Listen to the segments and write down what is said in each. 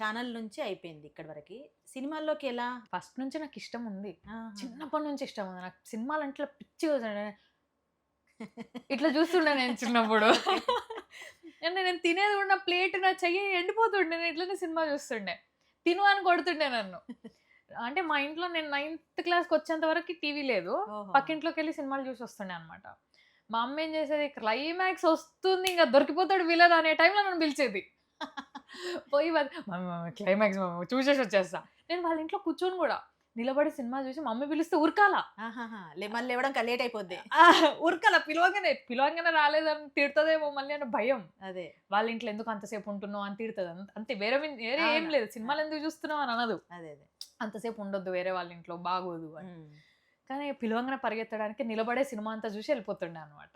Channel నుంచి అయిపోయింది ఇక్కడి వరకి. సినిమాల్లోకి ఎలా? ఫస్ట్ నుంచి నాకు ఇష్టం ఉంది. ఆహా! చిన్నప్పటి నుంచి ఇష్టం ఉంది. నాకు సినిమాలంటే ఇట్లా పిచ్చిగా ఇట్లా చూస్తుండే నేను చిన్నప్పుడు. ఓకే. అంటే నేను తినేది కూడా నా ప్లేట్ నా చెయ్యి ఎండిపోతుండే. నేను ఇట్లనే సినిమా చూస్తుండే. తిను అని కొడుతుండే నన్ను. అంటే మా ఇంట్లో నేను 9థ్ క్లాస్‌కి వచ్చేంత వరకి టీవీ లేదు. ఓహో! పక్కింట్లోకెళ్ళి సినిమాలు చూసి వస్తుండే అన్నమాట. మా అమ్మ ఏం చేసేది క్లైమాక్స్ వస్తుంది ఇంక దొరికిపోతాడు విలన్ అనే టైంలో నన్ను పిలిచేది. పోయి మమ్మీ మమ్మీ క్లైమాక్స్ మమ్మీ చూసేసి వచ్చేస్తా. నేను వాళ్ళ ఇంట్లో కూర్చొని కూడా నిలబడి సినిమా చూసి మమ్మీ పిలిస్తే ఉరకాలా. ఆహాహా! మళ్ళీ లేవడం లేట్ అయిపోద్ది. ఉరకాల పిలవంగానే రాలేదని తిడతదేమో మళ్ళీ అన్న భయం. అదే. వాళ్ళ ఇంట్లో ఎందుకు అంతసేపు ఉంటున్నావు అని తిడతది. అంతే వేరే ఏం అవును. లేదు. సినిమాలు ఎందుకు చూస్తున్నావు అని అనదు. అదే. అంతసేపు ఉండొద్దు వేరే వాళ్ళ ఇంట్లో బాగోదు అని. హ్మ్. కానీ పిలవంగానే పరిగెత్తడానికి నిలబడే సినిమా అంతా చూసి వెళ్ళిపోతుండే అనమాట.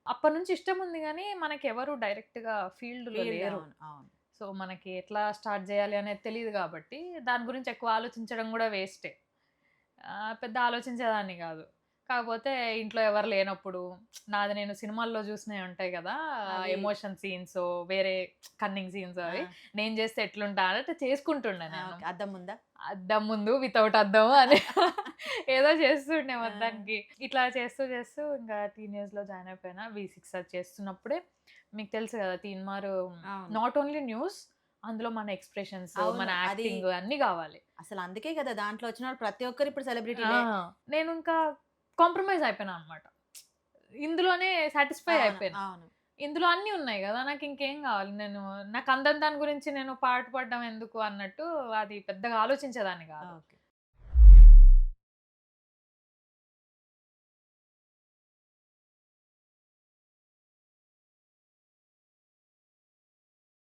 అప్పటినుంచి ఇష్టం ఉంది గానీ మనకెవరు డైరెక్ట్‌గా ఫీల్డ్‌లో లేరు. అవును. అవును. సో, మనకి ఎట్లా స్టార్ట్ జేయాలి అనేది తెలీదు గాబట్టి, దాని గురించి ఎక్కువ ఆలోచించడం గూడా వేస్టే. పెద్ద ఆలోచించేదాన్ని గాదు. కాకపోతే ఇంట్లో ఎవరు లేనప్పుడు, నాది నేను సినిమాల్లో జూసినయి ఉంటాయి గదా! అవి ఎమోషన్ సీన్సో, వేరే కన్నింగ్ సీన్స్ ఆ! అవి నేను జేస్తే ఎట్లుంటా అన్నట్టు చేసుకుంటుండే ఆ! నేను. ఓకే. అద్దం ముందా? అద్దం ముందు వితౌట్ అద్దం అని ఏదో చేస్తుండే ఆ! మొత్తానికి. ఇట్లా చేస్తూ చేస్తూ ఇంకా టీనేజ్‌లో జాయిన్ అయిపోయినా. V6 అది చేస్తున్నప్పుడే మీకు తెలుసు గదా! తీన్మార్ అవును. నాట్ ఓన్లీ న్యూస్ అందులో మన ఎక్స్‌ప్రెషన్స్, మన అవును. అది యాక్టింగ్ అన్నీ గావాలి. అసలు అందుకే కదా! దాంట్లో వచ్చిన వాళ్ళు ప్రతి ఒక్కరు ఇప్పుడు ఆ! సెలబ్రిటీలే. నేను ఇంకా కాంప్రమైజ్ అయిపోయినా అన్నమాట. ఇందులోనే సాటిస్ఫై అవును. అయిపోయినా. అవును. ఇందులో అన్నీ ఉన్నాయి గదా! నాకింకేం గావాలి? నాకు అందని దాని గురించి నేను పాటుపడడం ఎందుకు అన్నట్టు అది పెద్దగా ఆలోచించేదాన్ని గాదు. ఓకే.